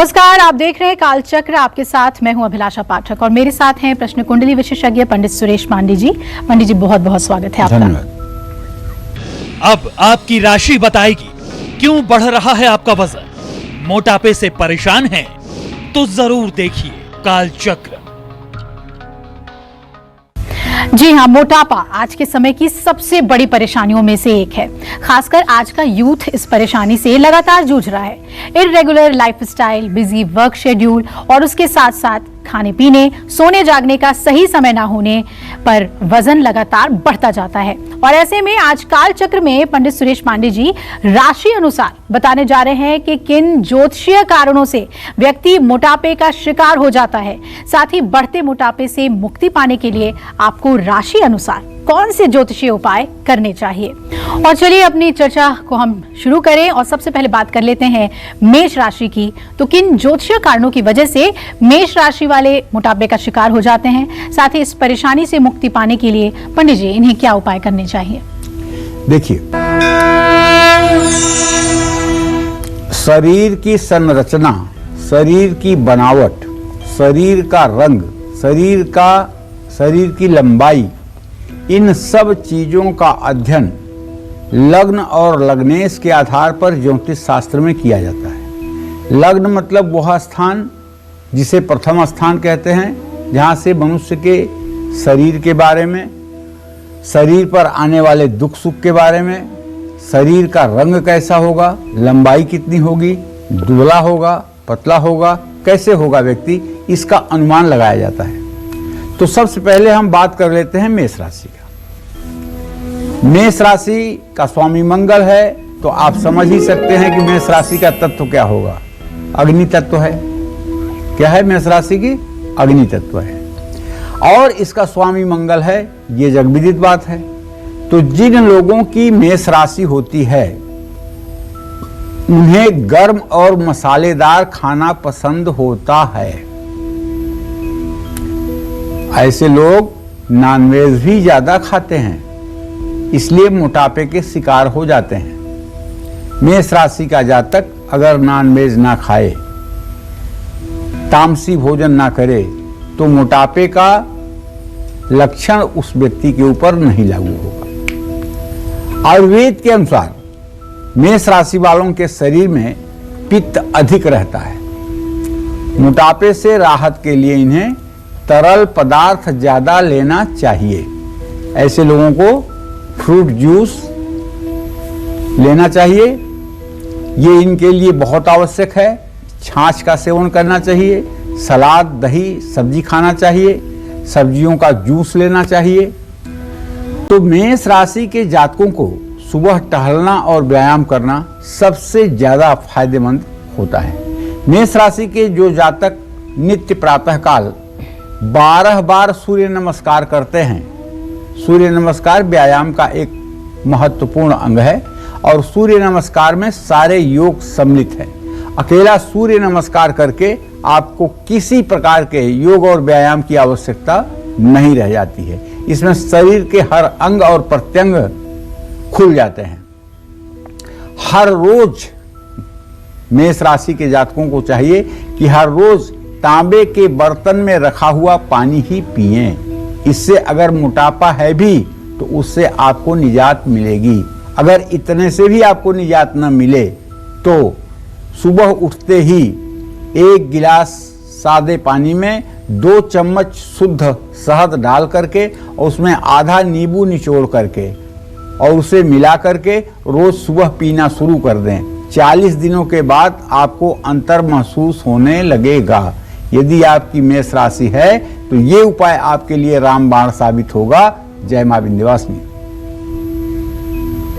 नमस्कार, आप देख रहे हैं कालचक्र। आपके साथ मैं हूं अभिलाषा पाठक और मेरे साथ हैं प्रश्न कुंडली विशेषज्ञ पंडित सुरेश पांडे जी। पंडित जी, बहुत बहुत स्वागत है आपका। अब आपकी राशि बताएगी क्यों बढ़ रहा है आपका वजन। मोटापे से परेशान हैं तो जरूर देखिए कालचक्र। जी हाँ, मोटापा आज के समय की सबसे बड़ी परेशानियों में से एक है। खासकर आज का यूथ इस परेशानी से लगातार जूझ रहा है। Irregular lifestyle, busy work schedule और उसके साथ साथ खाने पीने, सोने जागने का सही समय ना होने पर वजन लगातार बढ़ता जाता है। और ऐसे में आज कालचक्र में पंडित सुरेश पांडे जी राशि अनुसार बताने जा रहे हैं कि किन ज्योतिषीय कारणों से व्यक्ति मोटापे का शिकार हो जाता है। साथ ही बढ़ते मोटापे से मुक्ति पाने के लिए आपको राशि अनुसार कौन से ज्योतिषीय उपाय करने चाहिए। और चलिए अपनी चर्चा को हम शुरू करें और सबसे पहले बात कर लेते हैं मेष राशि की। तो किन ज्योतिषीय कारणों की वजह से मेष राशि वाले मोटापे का शिकार हो जाते हैं, साथ ही इस परेशानी से मुक्ति पाने के लिए पंडित जी इन्हें क्या उपाय करने चाहिए। देखिए, शरीर की संरचना, शरीर की बनावट, शरीर का रंग, शरीर की लंबाई, इन सब चीजों का अध्ययन लग्न और लग्नेश के आधार पर ज्योतिष शास्त्र में किया जाता है। लग्न मतलब वह स्थान जिसे प्रथम स्थान कहते हैं, जहाँ से मनुष्य के शरीर के बारे में, शरीर पर आने वाले दुख सुख के बारे में, शरीर का रंग कैसा होगा, लंबाई कितनी होगी, दुबला होगा, पतला होगा, कैसे होगा व्यक्ति, इसका अनुमान लगाया जाता है। तो सबसे पहले हम बात कर लेते हैं मेष राशि का। मेष राशि का स्वामी मंगल है, तो आप समझ ही सकते हैं कि मेष राशि का तत्व क्या होगा। अग्नि तत्व है। क्या है मेष राशि की? अग्नि तत्व है। और इसका स्वामी मंगल है, ये जगविदित बात है। तो जिन लोगों की मेष राशि होती है उन्हें गर्म और मसालेदार खाना पसंद होता है। ऐसे लोग नॉनवेज भी ज्यादा खाते हैं, इसलिए मोटापे के शिकार हो जाते हैं। मेष राशि का जातक अगर नॉनवेज ना खाए, तामसी भोजन ना करे, तो मोटापे का लक्षण उस व्यक्ति के ऊपर नहीं लागू होगा। आयुर्वेद के अनुसार मेष राशि वालों के शरीर में पित्त अधिक रहता है। मोटापे से राहत के लिए इन्हें तरल पदार्थ ज्यादा लेना चाहिए। ऐसे लोगों को फ्रूट जूस लेना चाहिए, ये इनके लिए बहुत आवश्यक है। छाछ का सेवन करना चाहिए, सलाद, दही, सब्जी खाना चाहिए, सब्जियों का जूस लेना चाहिए। तो मेष राशि के जातकों को सुबह टहलना और व्यायाम करना सबसे ज्यादा फायदेमंद होता है। मेष राशि के जो जातक नित्य प्रातःकाल 12 बार सूर्य नमस्कार करते हैं, सूर्य नमस्कार व्यायाम का एक महत्वपूर्ण अंग है और सूर्य नमस्कार में सारे योग सम्मिलित है। अकेला सूर्य नमस्कार करके आपको किसी प्रकार के योग और व्यायाम की आवश्यकता नहीं रह जाती है। इसमें शरीर के हर अंग और प्रत्यंग खुल जाते हैं। हर रोज मेष राशि के जातकों को चाहिए कि हर रोज तांबे के बर्तन में रखा हुआ पानी ही पिएं। इससे अगर मोटापा है भी तो उससे आपको निजात मिलेगी। अगर इतने से भी आपको निजात न मिले तो सुबह उठते ही 1 गिलास सादे पानी में 2 चम्मच शुद्ध शहद डाल करके और उसमें आधा नींबू निचोड़ करके और उसे मिला करके रोज सुबह पीना शुरू कर दें। 40 दिनों के बाद आपको अंतर महसूस होने लगेगा। यदि आपकी मेष राशि है तो ये उपाय आपके लिए रामबाण साबित होगा। जय मां विंध्यवासिनी।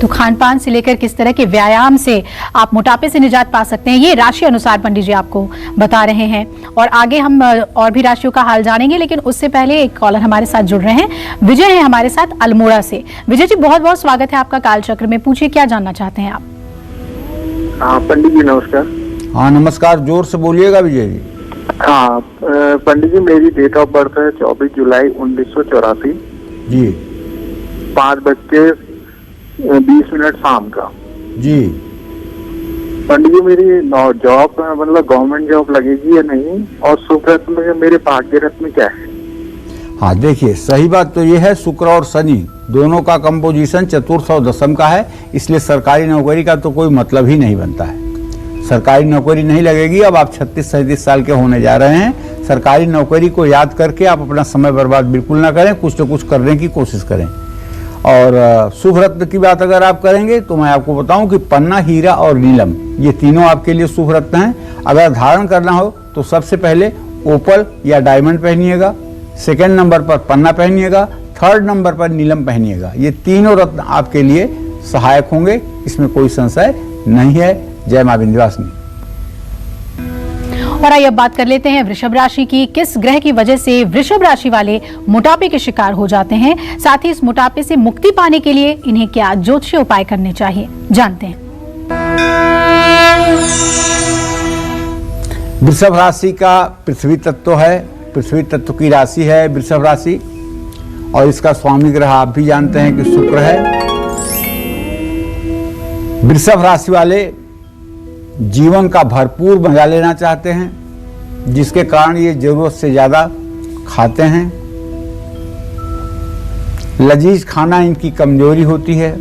तो खान पान से लेकर किस तरह के व्यायाम से आप मोटापे से निजात पा सकते हैं, ये राशि अनुसार पंडित जी आपको बता रहे हैं। और आगे हम और भी राशियों का हाल जानेंगे, लेकिन उससे पहले एक कॉलर हमारे साथ जुड़ रहे हैं। विजय है हमारे साथ अल्मोड़ा से। विजय जी, बहुत बहुत स्वागत है आपका कालचक्र में। पूछिए, क्या जानना चाहते हैं आप? हाँ पंडित जी नमस्कार। हाँ नमस्कार, जोर से बोलिएगा विजय जी। हाँ पंडित जी, मेरी डेट ऑफ बर्थ है 24 जुलाई 1984 जी। 5:20 शाम का जी। पंडित जी मेरी जॉब मतलब गवर्नमेंट जॉब लगेगी या नहीं, और शुभ रत्न में मेरे भाग्य रत्न क्या है? हाँ देखिए, सही बात तो ये है, शुक्र और शनि दोनों का कंपोजिशन चतुर्थ और दशम का है, इसलिए सरकारी नौकरी का तो कोई मतलब ही नहीं बनता है। सरकारी नौकरी नहीं लगेगी। अब आप 36-37 साल के होने जा रहे हैं। सरकारी नौकरी को याद करके आप अपना समय बर्बाद बिल्कुल ना करें, कुछ तो कुछ करने की कोशिश करें। और शुभ रत्न की बात अगर आप करेंगे तो मैं आपको बताऊं कि पन्ना, हीरा और नीलम ये तीनों आपके लिए शुभ रत्न हैं। अगर धारण करना हो तो सबसे पहले ओपल या डायमंड पहनिएगा, सेकेंड नंबर पर पन्ना पहनिएगा, थर्ड नंबर पर नीलम पहनिएगा। ये तीनों रत्न आपके लिए सहायक होंगे, इसमें कोई संशय नहीं है। जय मां विंध्यवासिनी। और आइए अब बात कर लेते हैं वृषभ राशि की। किस ग्रह की वजह से वृषभ राशि वाले मोटापे के शिकार हो जाते हैं, साथ ही इस मोटापे से मुक्ति पाने के लिए इन्हें क्या ज्योतिषीय उपाय करने चाहिए, जानते हैं। वृषभ राशि का पृथ्वी तत्व है, पृथ्वी तत्व की राशि है वृषभ राशि, और इसका स्वामी ग्रह आप भी जानते हैं कि शुक्र है। वृषभ राशि वाले जीवन का भरपूर मजा लेना चाहते हैं, जिसके कारण ये जरूरत से ज्यादा खाते हैं। लजीज खाना इनकी कमजोरी होती है।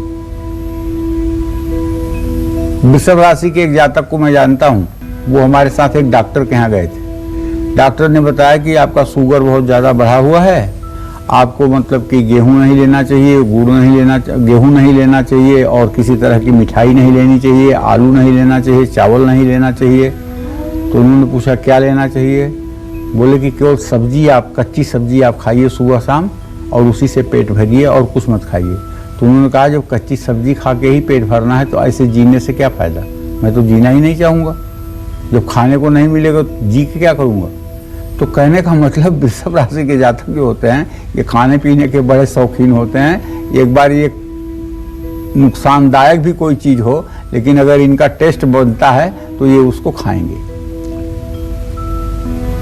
वृषभ राशि के एक जातक को मैं जानता हूं, वो हमारे साथ एक डॉक्टर के यहाँ गए थे। डॉक्टर ने बताया कि आपका शुगर बहुत ज़्यादा बढ़ा हुआ है, आपको मतलब कि गेहूं नहीं लेना चाहिए, गुड़ नहीं लेना, गेहूं नहीं लेना चाहिए, और किसी तरह की मिठाई नहीं लेनी चाहिए, आलू नहीं लेना चाहिए, चावल नहीं लेना चाहिए। तो उन्होंने पूछा क्या लेना चाहिए? बोले कि केवल सब्जी, आप कच्ची सब्जी आप खाइए सुबह शाम, और उसी से पेट भरिए और कुछ मत खाइए। तो उन्होंने कहा जब कच्ची सब्जी खा के ही पेट भरना है तो ऐसे जीने से क्या फ़ायदा, मैं तो जीना ही नहीं चाहूँगा। जब खाने को नहीं मिलेगा तो जी के क्या करूँगा। तो कहने का मतलब वृषभ राशि के जातक जो होते हैं ये खाने पीने के बड़े शौकीन होते हैं। एक बार ये नुकसानदायक भी कोई चीज़ हो, लेकिन अगर इनका टेस्ट बनता है तो ये उसको खाएंगे।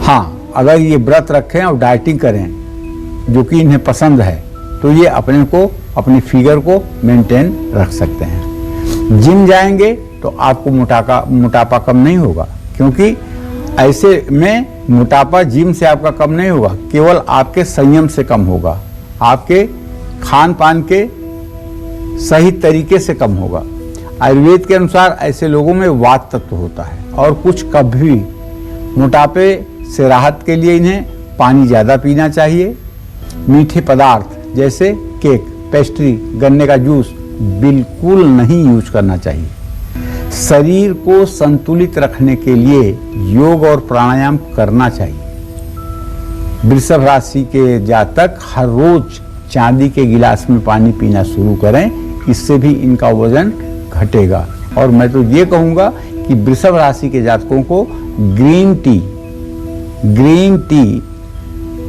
हाँ, अगर ये व्रत रखें और डाइटिंग करें जो कि इन्हें पसंद है तो ये अपने को, अपनी फिगर को मेंटेन रख सकते हैं। जिम जाएंगे तो आपको मोटापा कम नहीं होगा, क्योंकि ऐसे में मोटापा जिम से आपका कम नहीं होगा, केवल आपके संयम से कम होगा, आपके खान पान के सही तरीके से कम होगा। आयुर्वेद के अनुसार ऐसे लोगों में वात तत्व होता है, और कुछ कभी मोटापे से राहत के लिए इन्हें पानी ज़्यादा पीना चाहिए। मीठे पदार्थ जैसे केक, पेस्ट्री, गन्ने का जूस बिल्कुल नहीं यूज करना चाहिए। शरीर को संतुलित रखने के लिए योग और प्राणायाम करना चाहिए। वृषभ राशि के जातक हर रोज चांदी के गिलास में पानी पीना शुरू करें, इससे भी इनका वजन घटेगा। और मैं तो ये कहूँगा कि वृषभ राशि के जातकों को ग्रीन टी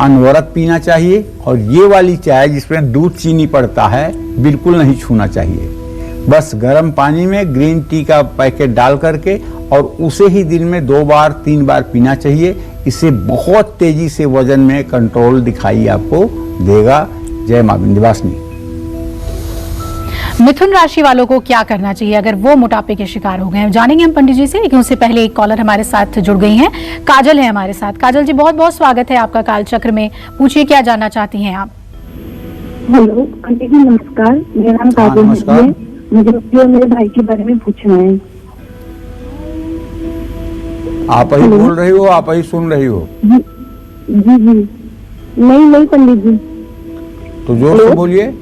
अनवरत पीना चाहिए, और ये वाली चाय जिसमें दूध चीनी पड़ता है बिल्कुल नहीं छूना चाहिए। बस गर्म पानी में ग्रीन टी का पैकेट डाल करके और उसे ही दिन में 2 बार 3 बार पीना चाहिए। इससे बहुत तेजी से वजन में कंट्रोल दिखाई आपको देगा। जय मां विंध्यवासिनी। मिथुन राशि वालों को क्या करना चाहिए अगर वो मोटापे के शिकार हो गए हैं, जानेंगे हम पंडित जी से। लेकिन उससे पहले एक कॉलर हमारे साथ जुड़ गई हैं, काजल है हमारे साथ। काजल जी, बहुत बहुत स्वागत है आपका काल चक्र में। पूछिए क्या जानना चाहती हैं आप। हेलो पंडित जी, नमस्कार। मेरा नाम काजल है। मुझे मेरे भाई के बारे में पूछना है। आप ही बोल रही हो, आप ही सुन रही हो? जी। नहीं पंडित जी। तो जोर से बोलिए।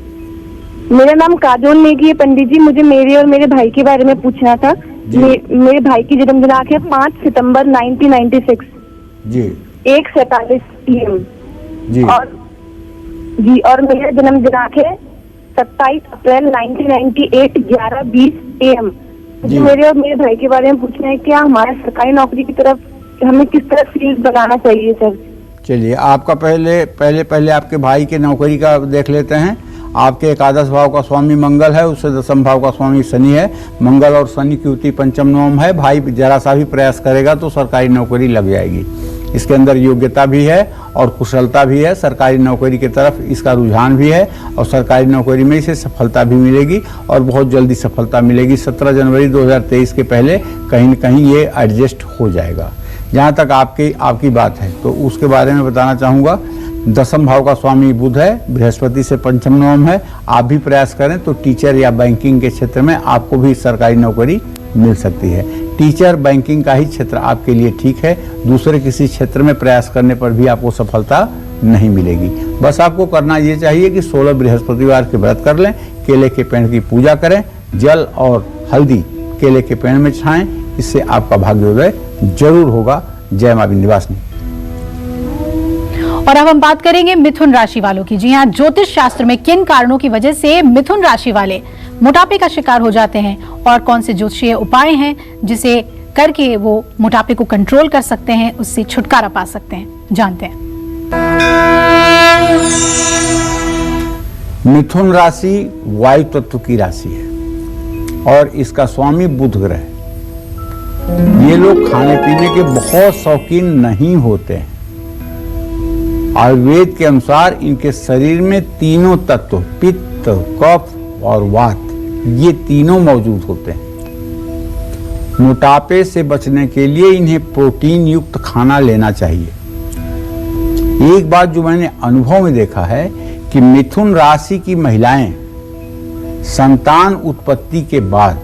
मेरा नाम काजोल नेगी है पंडित जी। मुझे मेरे और मेरे भाई के बारे में पूछना था। मेरे भाई की जन्म दिनांक है 5 सितंबर 1996 जी, 1:47 PM जी। और मेरा जन्म दिनांक है 27 अप्रैल 1998 11:20 AM। मुझे मेरे और मेरे भाई के बारे में पूछना है, क्या हमारा सरकारी नौकरी की तरफ हमें किस तरह फील्ड बनाना चाहिए सर? चलिए, आपका पहले आपके भाई के नौकरी का देख लेते हैं। आपके एकादश भाव का स्वामी मंगल है, उससे दशम भाव का स्वामी शनि है। मंगल और शनि की युति पंचम नवम है। भाई जरा सा भी प्रयास करेगा तो सरकारी नौकरी लग जाएगी। इसके अंदर योग्यता भी है और कुशलता भी है, सरकारी नौकरी की तरफ इसका रुझान भी है और सरकारी नौकरी में इसे सफलता भी मिलेगी और बहुत जल्दी सफलता मिलेगी। 17 जनवरी 2023 के पहले कहीं न कहीं ये एडजस्ट हो जाएगा। जहाँ तक आपकी बात है तो उसके बारे में बताना चाहूँगा। दसम भाव का स्वामी बुध है, बृहस्पति से पंचम नवम है। आप भी प्रयास करें तो टीचर या बैंकिंग के क्षेत्र में आपको भी सरकारी नौकरी मिल सकती है। टीचर बैंकिंग का ही क्षेत्र आपके लिए ठीक है, दूसरे किसी क्षेत्र में प्रयास करने पर भी आपको सफलता नहीं मिलेगी। बस आपको करना ये चाहिए कि 16 बृहस्पतिवार के व्रत कर लें, केले के पेड़ की पूजा करें, जल और हल्दी केले के पेड़ में छाएं, इससे आपका भाग्योदय जरूर होगा। जय मां विंध्यवासिनी। और अब हम बात करेंगे मिथुन राशि वालों की। जी हाँ, ज्योतिष शास्त्र में किन कारणों की वजह से मिथुन राशि वाले मोटापे का शिकार हो जाते हैं और कौन से ज्योतिषीय उपाय हैं जिसे करके वो मोटापे को कंट्रोल कर सकते हैं, उससे छुटकारा पा सकते हैं, जानते हैं। मिथुन राशि वायु तत्व की राशि है और इसका स्वामी बुध ग्रह है। ये लोग खाने पीने के बहुत शौकीन नहीं होते हैं। आयुर्वेद के अनुसार इनके शरीर में तीनों तत्व पित्त, कफ और वात ये तीनों मौजूद होते हैं। मोटापे से बचने के लिए इन्हें प्रोटीन युक्त खाना लेना चाहिए। एक बात जो मैंने अनुभव में देखा है कि मिथुन राशि की महिलाएं संतान उत्पत्ति के बाद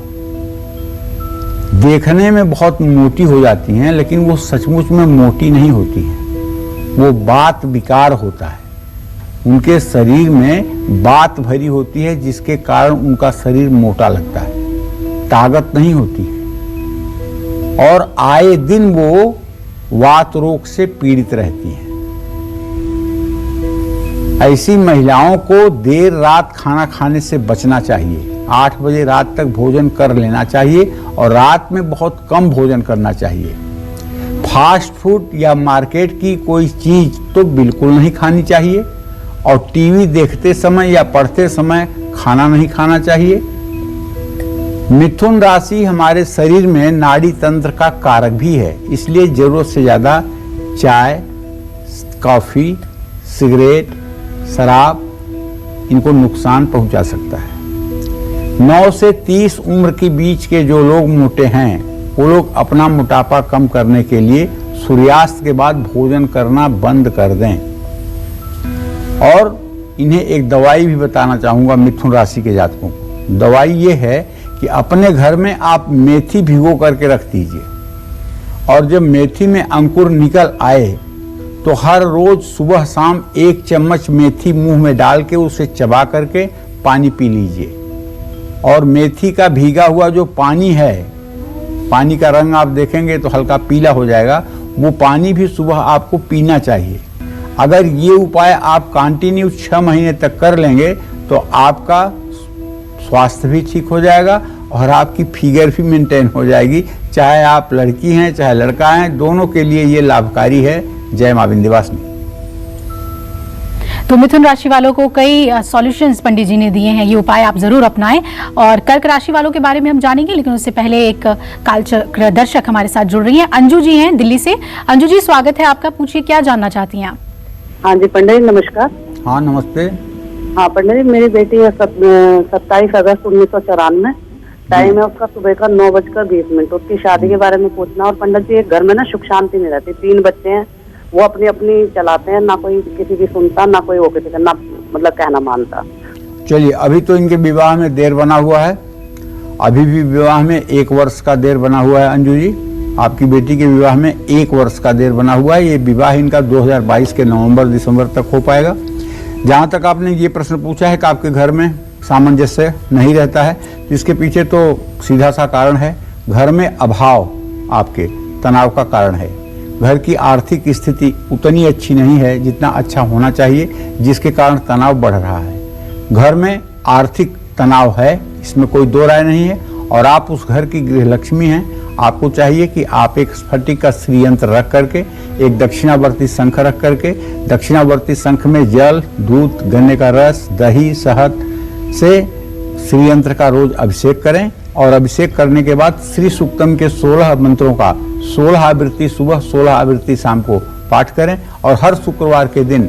देखने में बहुत मोटी हो जाती हैं, लेकिन वो सचमुच में मोटी नहीं होती हैं। वो बात विकार होता है, उनके शरीर में बात भरी होती है जिसके कारण उनका शरीर मोटा लगता है, ताकत नहीं होती है और आए दिन वो वात रोग से पीड़ित रहती हैं। ऐसी महिलाओं को देर रात खाना खाने से बचना चाहिए। 8 बजे रात तक भोजन कर लेना चाहिए और रात में बहुत कम भोजन करना चाहिए। फास्ट फूड या मार्केट की कोई चीज तो बिल्कुल नहीं खानी चाहिए और टीवी देखते समय या पढ़ते समय खाना नहीं खाना चाहिए। मिथुन राशि हमारे शरीर में नाड़ी तंत्र का कारक भी है, इसलिए जरूरत से ज्यादा चाय, कॉफी, सिगरेट, शराब इनको नुकसान पहुंचा सकता है। 9 से 30 उम्र के बीच के जो लोग मोटे हैं वो लोग अपना मोटापा कम करने के लिए सूर्यास्त के बाद भोजन करना बंद कर दें। और इन्हें एक दवाई भी बताना चाहूंगा मिथुन राशि के जातकों को। दवाई ये है कि अपने घर में आप मेथी भिगो करके रख दीजिए और जब मेथी में अंकुर निकल आए तो हर रोज सुबह शाम 1 चम्मच मेथी मुंह में डाल के उसे चबा करके पानी पी लीजिए। और मेथी का भीगा हुआ जो पानी है, पानी का रंग आप देखेंगे तो हल्का पीला हो जाएगा, वो पानी भी सुबह आपको पीना चाहिए। अगर ये उपाय आप कंटिन्यू 6 महीने तक कर लेंगे तो आपका स्वास्थ्य भी ठीक हो जाएगा और आपकी फिगर भी मेंटेन हो जाएगी। चाहे आप लड़की हैं चाहे लड़का हैं, दोनों के लिए ये लाभकारी है। जय मां विंध्यवासिनी। तो मिथुन राशि वालों को कई सॉल्यूशंस पंडित जी ने दिए हैं, ये उपाय आप जरूर अपनाएं। और कर्क राशि वालों के बारे में हम जानेंगे, लेकिन उससे पहले एक कालचक्र दर्शक हमारे साथ जुड़ रही हैं। अंजू जी हैं दिल्ली से। अंजू जी, स्वागत है आपका, पूछिए क्या जानना चाहती हैं आप? हाँ जी पंडित जी नमस्कार। हाँ नमस्ते। हाँ पंडित जी, मेरी बेटी है 27 अगस्त 1994। टाइम है उसका सुबह का 9:20। उसकी शादी के बारे में पूछना। और पंडित जी एक घर में ना सुख शांति नहीं रहती। 3 बच्चे हैं, वो अपनी अपनी चलाते हैं, ना कोई किसी की सुनता, ना कोई वो किसी का ना मतलब कहना मानता। चलिए, अभी तो इनके विवाह में देर बना हुआ है, अभी भी विवाह में 1 वर्ष का देर बना हुआ है। अंजू जी, आपकी बेटी के विवाह में 1 वर्ष का देर बना हुआ है। ये विवाह इनका 2022 के नवंबर-दिसंबर तक हो पाएगा। जहाँ तक आपने ये प्रश्न पूछा है कि आपके घर में सामंजस्य नहीं रहता है, तो इसके पीछे तो सीधा सा कारण है, घर में अभाव आपके तनाव का कारण है। घर की आर्थिक स्थिति उतनी अच्छी नहीं है जितना अच्छा होना चाहिए, जिसके कारण तनाव बढ़ रहा है। घर में आर्थिक तनाव है, इसमें कोई दो राय नहीं है। और आप उस घर की गृह लक्ष्मी हैं, आपको चाहिए कि आप एक स्फटिक का श्रीयंत्र रख करके, एक दक्षिणावर्ती शंख रख करके, दक्षिणावर्ती शंख में जल, दूध, गन्ने का रस, दही, शहद से श्रीयंत्र का रोज अभिषेक करें। और अभिषेक करने के बाद श्री सूक्तम के 16 मंत्रों का 16 आवृत्ति सुबह 16 आवृत्ति शाम को पाठ करें और हर शुक्रवार के दिन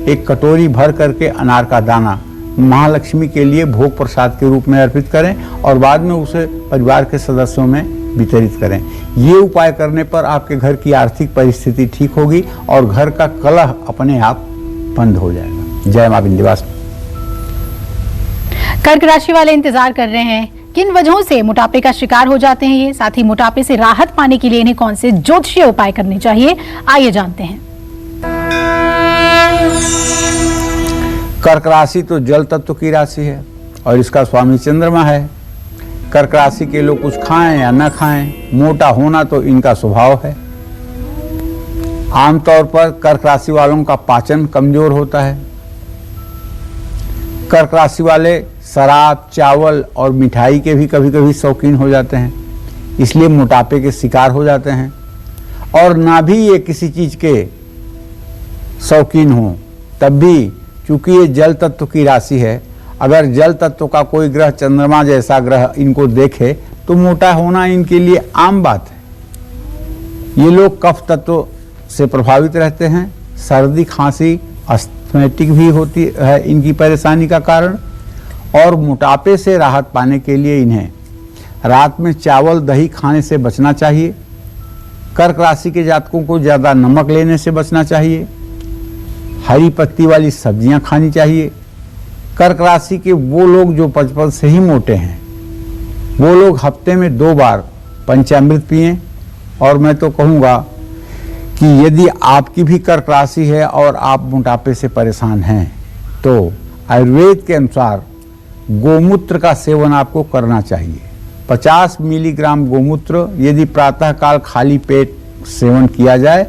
एक कटोरी भर करके अनार का दाना महालक्ष्मी के लिए भोग प्रसाद के रूप में अर्पित करें और बाद में उसे परिवार के सदस्यों में वितरित करें। ये उपाय करने पर आपके घर की आर्थिक परिस्थिति ठीक होगी और घर का कलह अपने आप बंद हो जाएगा। जय मां विंध्यवासिनी। कर्क राशि वाले इंतजार कर रहे हैं किन वजहों से मोटापे का शिकार हो जाते हैं ये, साथ ही मोटापे से राहत पाने के लिए इन्हें कौन से ज्योतिषीय उपाय करने चाहिए, आइए जानते हैं। कर्क राशि तो जल तत्व की राशि है और इसका स्वामी चंद्रमा है। कर्क राशि के लोग कुछ खाएं या न खाएं, मोटा होना तो इनका स्वभाव है। आमतौर पर कर्क राशि वालों का पाचन कमजोर होता है। कर्क राशि वाले शराब, चावल और मिठाई के भी कभी कभी शौकीन हो जाते हैं, इसलिए मोटापे के शिकार हो जाते हैं। और ना भी ये किसी चीज के शौकीन हो तब भी, चूंकि ये जल तत्व की राशि है, अगर जल तत्व का कोई ग्रह चंद्रमा जैसा ग्रह इनको देखे तो मोटा होना इनके लिए आम बात है। ये लोग कफ तत्व से प्रभावित रहते हैं। सर्दी, खांसी, अस्थमैटिक भी होती है इनकी परेशानी का कारण। और मोटापे से राहत पाने के लिए इन्हें रात में चावल, दही खाने से बचना चाहिए। कर्क राशि के जातकों को ज़्यादा नमक लेने से बचना चाहिए। हरी पत्ती वाली सब्जियां खानी चाहिए। कर्क राशि के वो लोग जो बचपन से ही मोटे हैं, वो लोग हफ्ते में 2 बार पंचामृत पिएं। और मैं तो कहूँगा कि यदि आपकी भी कर्क राशि है और आप मोटापे से परेशान हैं तो आयुर्वेद के अनुसार गोमूत्र का सेवन आपको करना चाहिए। 50 मिलीग्राम गोमूत्र यदि प्रातःकाल खाली पेट सेवन किया जाए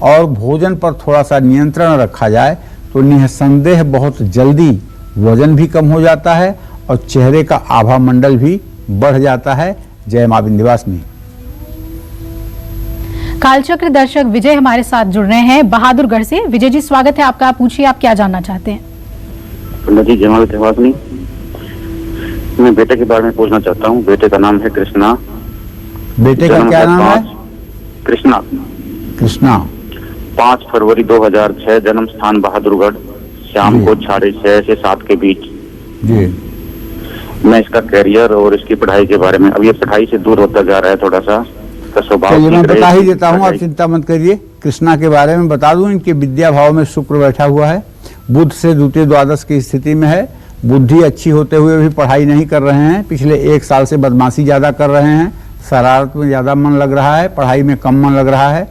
और भोजन पर थोड़ा सा नियंत्रण रखा जाए तो निसंदेह बहुत जल्दी वजन भी कम हो जाता है और चेहरे का आभा मंडल भी बढ़ जाता है। जय मां विंध्यवासिनी। कालचक्र दर्शक विजय हमारे साथ जुड़ रहे हैं बहादुरगढ़ से। विजय जी, स्वागत है आपका। पूछिए, आप क्या जानना चाहते हैं? पंडित जी, जय मां विंध्यवासिनी। मैं बेटे के बारे में पूछना चाहता हूँ। बेटे का नाम है कृष्णा। बेटे का क्या नाम है? कृष्णा। कृष्णा। 5 फरवरी 2006, जन्म स्थान बहादुरगढ़, शाम को 6:30 से 7 के बीच। जी। मैं इसका करियर और इसकी पढ़ाई के बारे में, अब ये पढ़ाई से दूर होता जा रहा है थोड़ा सा, इसका स्वभाव। चलिए मैं बता ही देता हूँ, आप चिंता मत करिए। कृष्णा के बारे में बता दूं, इनके विद्या भाव में शुक्र बैठा हुआ है, बुध से द्वितीय द्वादश की स्थिति में है। बुद्धि अच्छी होते हुए भी पढ़ाई नहीं कर रहे हैं। पिछले 1 साल से बदमाशी ज़्यादा कर रहे हैं, शरारत में ज़्यादा मन लग रहा है, पढ़ाई में कम मन लग रहा है।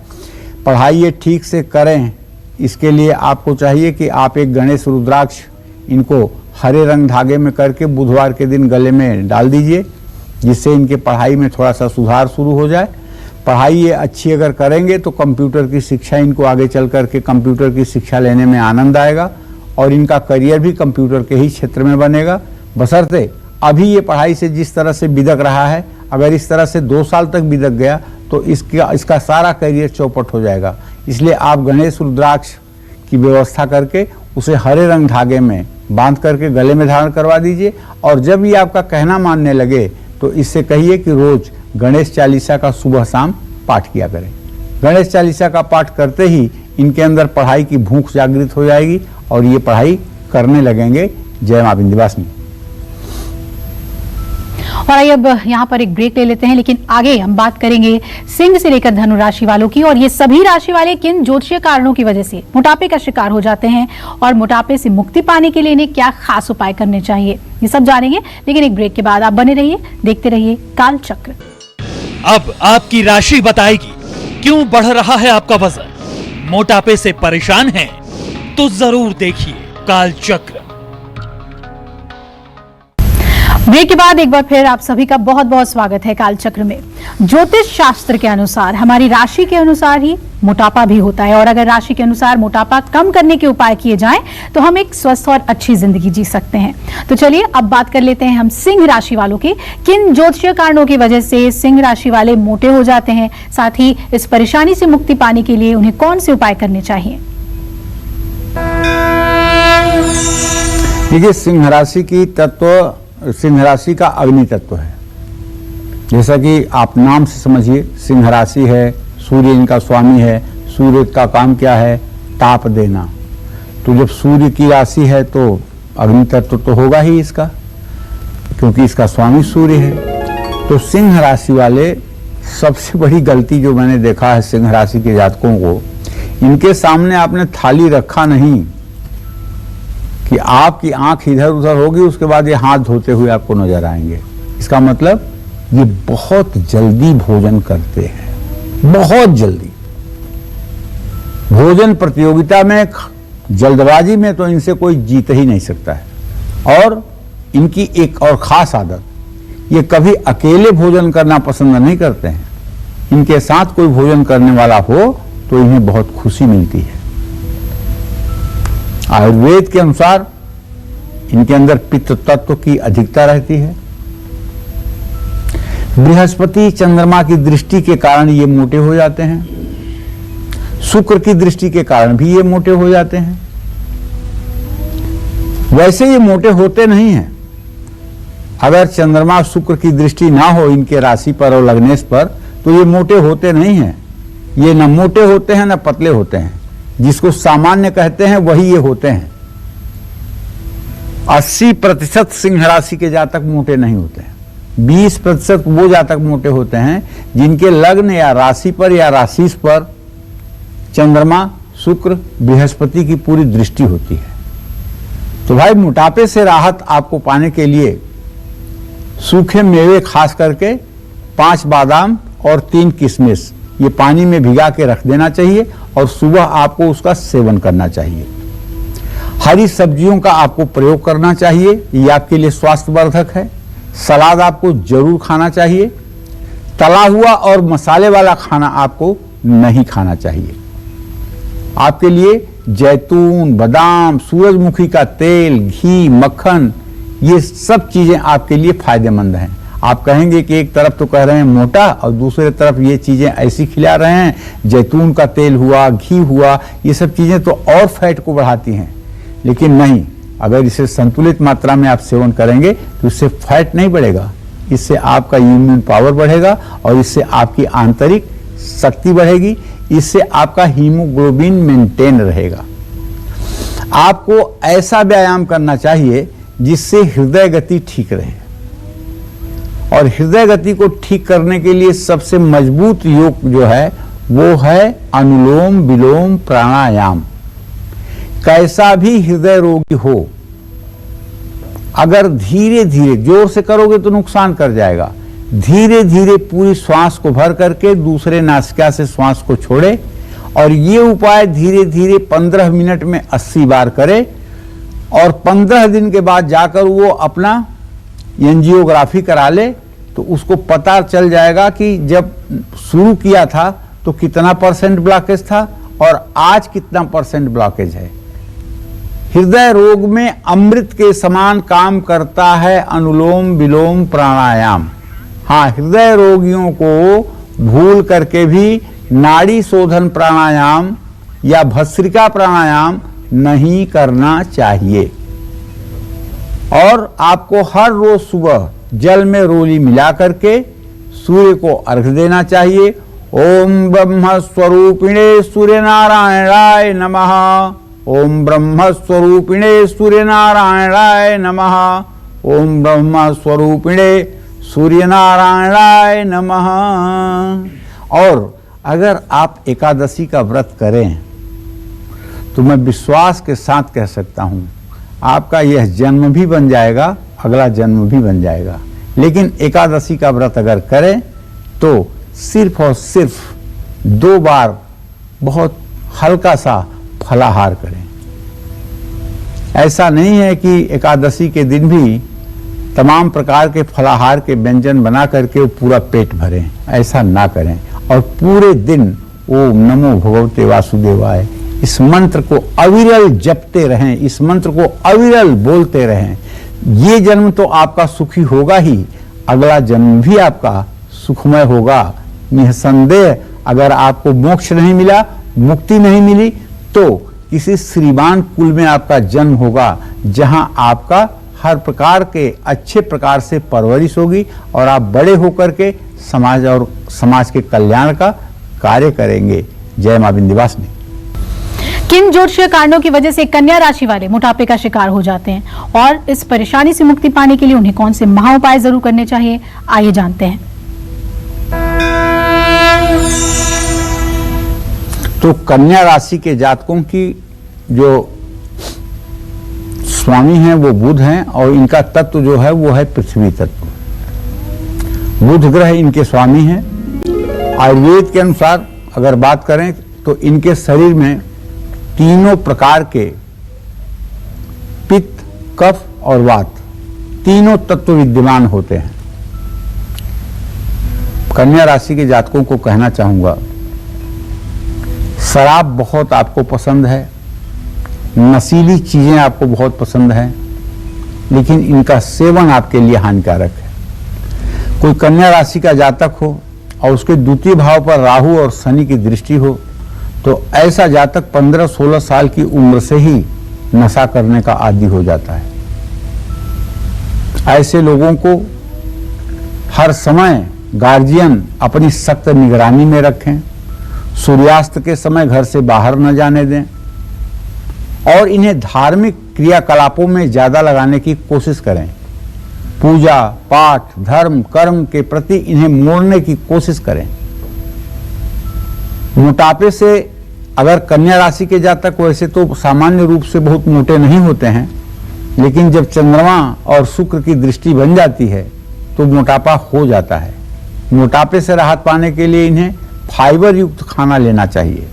पढ़ाई ये ठीक से करें, इसके लिए आपको चाहिए कि आप एक गणेश रुद्राक्ष इनको हरे रंग धागे में करके बुधवार के दिन गले में डाल दीजिए, जिससे इनके पढ़ाई में थोड़ा सा सुधार शुरू हो जाए। पढ़ाई ये अच्छी अगर करेंगे तो कंप्यूटर की शिक्षा, इनको आगे चल करके कंप्यूटर की शिक्षा लेने में आनंद आएगा और इनका करियर भी कंप्यूटर के ही क्षेत्र में बनेगा। बशर्ते अभी ये पढ़ाई से जिस तरह से बिदक रहा है, अगर इस तरह से 2 साल तक बिदक गया तो इसका सारा करियर चौपट हो जाएगा। इसलिए आप गणेश रुद्राक्ष की व्यवस्था करके उसे हरे रंग धागे में बांध करके गले में धारण करवा दीजिए। और जब ये आपका कहना मानने लगे तो इससे कहिए कि रोज गणेश चालीसा का सुबह शाम पाठ किया करें। गणेश चालीसा का पाठ करते ही इनके अंदर पढ़ाई की भूख जागृत हो जाएगी और ये पढ़ाई करने लगेंगे। जय मां विंध्यवासिनी। और आइए अब यहाँ पर एक ब्रेक ले लेते हैं, लेकिन आगे हम बात करेंगे सिंह से लेकर धनु राशि वालों की, और ये सभी राशि वाले किन ज्योतिषीय कारणों की वजह से मोटापे का शिकार हो जाते हैं और मोटापे से मुक्ति पाने के लिए इन्हें क्या खास उपाय करने चाहिए, ये सब जानेंगे। लेकिन एक ब्रेक के बाद आप बने रहिए, देखते रहिए काल चक्र। अब आपकी राशि बताएगी क्यों बढ़ रहा है आपका वजन। मोटापे से परेशान हैं तो जरूर देखिए काल चक्र। ब्रेक के बाद एक बार फिर आप सभी का बहुत बहुत स्वागत है कालचक्र में। ज्योतिष शास्त्र के अनुसार हमारी राशि के अनुसार ही मोटापा भी होता है, और अगर राशि के अनुसार मोटापा कम करने के उपाय किए जाएं तो हम एक स्वस्थ और अच्छी जिंदगी जी सकते हैं। तो चलिए अब बात कर लेते हैं हम सिंह राशि वालों की। किन ज्योतिषीय कारणों की वजह से सिंह राशि वाले मोटे हो जाते हैं, साथ ही इस परेशानी से मुक्ति पाने के लिए उन्हें कौन से उपाय करने चाहिए। देखिए, सिंह राशि की तत्व, सिंह राशि का अग्नि तत्व है। जैसा कि आप नाम से समझिए, सिंह राशि है, सूर्य इनका स्वामी है, सूर्य का काम क्या है? ताप देना। तो जब सूर्य की राशि है तो अग्नि तत्व तो होगा ही इसका, क्योंकि इसका स्वामी सूर्य है। तो सिंह राशि वाले, सबसे बड़ी गलती जो मैंने देखा है सिंह राशि के जातकों को, इनके सामने आपने थाली रखा नहीं कि आपकी आंख इधर उधर होगी, उसके बाद ये हाथ धोते हुए आपको नजर आएंगे। इसका मतलब ये बहुत जल्दी भोजन करते हैं, बहुत जल्दी। भोजन प्रतियोगिता में, जल्दबाजी में तो इनसे कोई जीत ही नहीं सकता है। और इनकी एक और खास आदत, ये कभी अकेले भोजन करना पसंद नहीं करते हैं। इनके साथ कोई भोजन करने वाला हो तो इन्हें बहुत खुशी मिलती है। आयुर्वेद के अनुसार इनके अंदर पित्त तत्व की अधिकता रहती है। बृहस्पति चंद्रमा की दृष्टि के कारण ये मोटे हो जाते हैं, शुक्र की दृष्टि के कारण भी ये मोटे हो जाते हैं। वैसे ये मोटे होते नहीं हैं। अगर चंद्रमा शुक्र की दृष्टि ना हो इनके राशि पर और लग्नेश पर, तो ये मोटे होते नहीं हैं। ये न मोटे होते हैं न पतले होते हैं। जिसको सामान्य कहते हैं वही ये होते हैं। 80% सिंह राशि के जातक मोटे नहीं होते हैं। 20% वो जातक मोटे होते हैं जिनके लग्न या राशि पर या राशिश पर चंद्रमा, शुक्र, बृहस्पति की पूरी दृष्टि होती है। तो भाई, मोटापे से राहत आपको पाने के लिए सूखे मेवे, खास करके 5 बादाम और 3 किशमिश, ये पानी में भिगा के रख देना चाहिए और सुबह आपको उसका सेवन करना चाहिए। हरी सब्जियों का आपको प्रयोग करना चाहिए, ये आपके लिए स्वास्थ्यवर्धक है। सलाद आपको जरूर खाना चाहिए। तला हुआ और मसाले वाला खाना आपको नहीं खाना चाहिए। आपके लिए जैतून, बादाम, सूरजमुखी का तेल, घी, मक्खन, ये सब चीजें आपके लिए फायदेमंद हैं। आप कहेंगे कि एक तरफ तो कह रहे हैं मोटा और दूसरे तरफ ये चीजें ऐसी खिला रहे हैं, जैतून का तेल हुआ, घी हुआ, ये सब चीजें तो और फैट को बढ़ाती हैं। लेकिन नहीं, अगर इसे संतुलित मात्रा में आप सेवन करेंगे तो इससे फैट नहीं बढ़ेगा, इससे आपका इम्यून पावर बढ़ेगा और इससे आपकी आंतरिक शक्ति बढ़ेगी, इससे आपका हीमोग्लोबिन मेंटेन रहेगा। आपको ऐसा व्यायाम करना चाहिए जिससे हृदय गति ठीक रहे। और हृदय गति को ठीक करने के लिए सबसे मजबूत योग जो है वो है अनुलोम विलोम प्राणायाम। कैसा भी हृदय रोगी हो, अगर धीरे धीरे, जोर से करोगे तो नुकसान कर जाएगा। धीरे धीरे पूरी श्वास को भर करके दूसरे नासिका से श्वास को छोड़े और ये उपाय धीरे धीरे 15 मिनट में 80 बार करे। और 15 दिन के बाद जाकर वो अपना एंजियोग्राफी करा ले तो उसको पता चल जाएगा कि जब शुरू किया था तो कितना % ब्लॉकेज था और आज कितना % ब्लॉकेज है। हृदय रोग में अमृत के समान काम करता है अनुलोम विलोम प्राणायाम। हाँ, हृदय रोगियों को भूल करके भी नाड़ी शोधन प्राणायाम या भस्त्रिका प्राणायाम नहीं करना चाहिए। और आपको हर रोज सुबह जल में रोली मिला करके सूर्य को अर्घ्य देना चाहिए। ओम ब्रह्म स्वरूपिणे सूर्य नारायणाय नमः। ओम ब्रह्म स्वरूपिणे सूर्य नारायणाय नमः। ओम ब्रह्म स्वरूपिणे सूर्य नारायणाय नमः। और अगर आप एकादशी का व्रत करें तो मैं विश्वास के साथ कह सकता हूं आपका यह जन्म भी बन जाएगा, अगला जन्म भी बन जाएगा। लेकिन एकादशी का व्रत अगर करें तो सिर्फ और सिर्फ 2 बार बहुत हल्का सा फलाहार करें। ऐसा नहीं है कि एकादशी के दिन भी तमाम प्रकार के फलाहार के व्यंजन बना करके पूरा पेट भरें, ऐसा ना करें। और पूरे दिन ओम नमो भगवते वासुदेवाय इस मंत्र को अविरल जपते रहें, इस मंत्र को अविरल बोलते रहें। ये जन्म तो आपका सुखी होगा ही, अगला जन्म भी आपका सुखमय होगा निसंदेह। अगर आपको मोक्ष नहीं मिला, मुक्ति नहीं मिली, तो किसी श्रीमान कुल में आपका जन्म होगा जहां आपका हर प्रकार के अच्छे प्रकार से परवरिश होगी और आप बड़े होकर के समाज और समाज के कल्याण का कार्य करेंगे। जय मां विंध्यवासिनी। किन ज्योतिषीय कारणों की वजह से कन्या राशि वाले मोटापे का शिकार हो जाते हैं और इस परेशानी से मुक्ति पाने के लिए उन्हें कौन से महा उपाय जरूर करने चाहिए, आइए जानते हैं। तो कन्या राशि के जातकों की जो स्वामी हैं वो बुध हैं और इनका तत्व जो है वो है पृथ्वी तत्व। बुध ग्रह इनके स्वामी हैं। आयुर्वेद के अनुसार अगर बात करें तो इनके शरीर में तीनों प्रकार के पित्त, कफ और वात तीनों तत्व विद्यमान होते हैं। कन्या राशि के जातकों को कहना चाहूंगा, शराब बहुत आपको पसंद है, नशीली चीजें आपको बहुत पसंद हैं, लेकिन इनका सेवन आपके लिए हानिकारक है। कोई कन्या राशि का जातक हो और उसके द्वितीय भाव पर राहु और शनि की दृष्टि हो तो ऐसा जातक 15-16 साल की उम्र से ही नशा करने का आदी हो जाता है। ऐसे लोगों को हर समय गार्जियन अपनी सख्त निगरानी में रखें, सूर्यास्त के समय घर से बाहर न जाने दें और इन्हें धार्मिक क्रियाकलापों में ज्यादा लगाने की कोशिश करें। पूजा पाठ, धर्म, कर्म के प्रति इन्हें मोड़ने की कोशिश करें। मोटापे से अगर कन्या राशि के जातक वैसे तो सामान्य रूप से बहुत मोटे नहीं होते हैं, लेकिन जब चंद्रमा और शुक्र की दृष्टि बन जाती है तो मोटापा हो जाता है। मोटापे से राहत पाने के लिए इन्हें फाइबर युक्त खाना लेना चाहिए।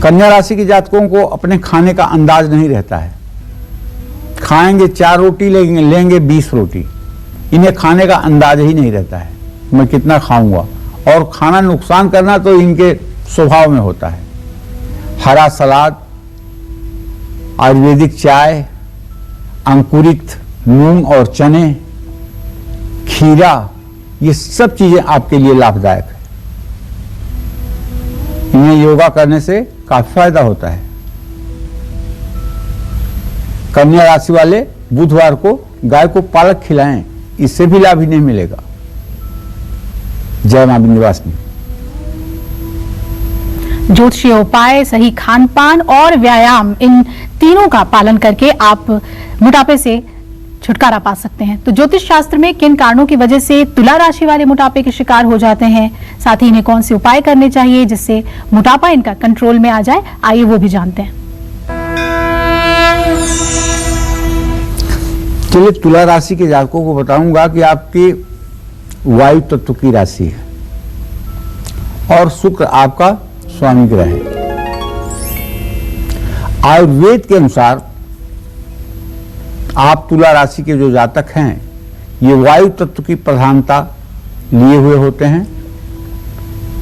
कन्या राशि के जातकों को अपने खाने का अंदाज नहीं रहता है। खाएंगे 4 रोटी, लेंगे 20 रोटी। इन्हें खाने का अंदाज ही नहीं रहता है, मैं कितना खाऊंगा, और खाना नुकसान करना तो इनके स्वभाव में होता है। हरा सलाद, आयुर्वेदिक चाय, अंकुरित मूंग और चने, खीरा, ये सब चीजें आपके लिए लाभदायक है। इन्हें योगा करने से काफी फायदा होता है। कन्या राशि वाले बुधवार को गाय को पालक खिलाएं, इससे भी लाभ इन्हें मिलेगा। जय मां विंध्यवासिनी। ज्योतिषीय उपाय, सही खान पान और व्यायाम, इन तीनों का पालन करके आप मोटापे से छुटकारा पा सकते हैं। तो ज्योतिष शास्त्र में किन कारणों की वजह से तुला राशि वाले मोटापे के शिकार हो जाते हैं, साथ ही इन्हें कौन से उपाय करने चाहिए जिससे मोटापा इनका कंट्रोल में आ जाए, आइए वो भी जानते हैं। चलिए, तुला राशि के जातकों को बताऊंगा कि आपकी वायु तत्व की राशि है और शुक्र आपका स्वामी ग्रह है। आयुर्वेद के अनुसार आप तुला राशि के जो जातक हैं ये वायु तत्व की प्रधानता लिए हुए होते हैं।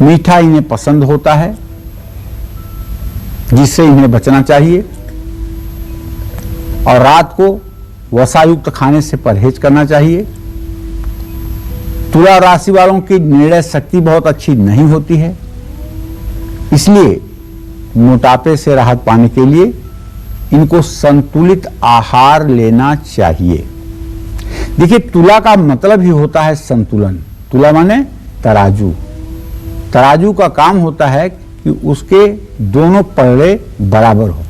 मीठा इन्हें पसंद होता है, जिससे इन्हें बचना चाहिए, और रात को वसायुक्त खाने से परहेज करना चाहिए। तुला राशि वालों की निर्णय शक्ति बहुत अच्छी नहीं होती है, इसलिए मोटापे से राहत पाने के लिए इनको संतुलित आहार लेना चाहिए। देखिए, तुला का मतलब ही होता है संतुलन। तुला माने तराजू। तराजू का काम होता है कि उसके दोनों पलड़े बराबर हो।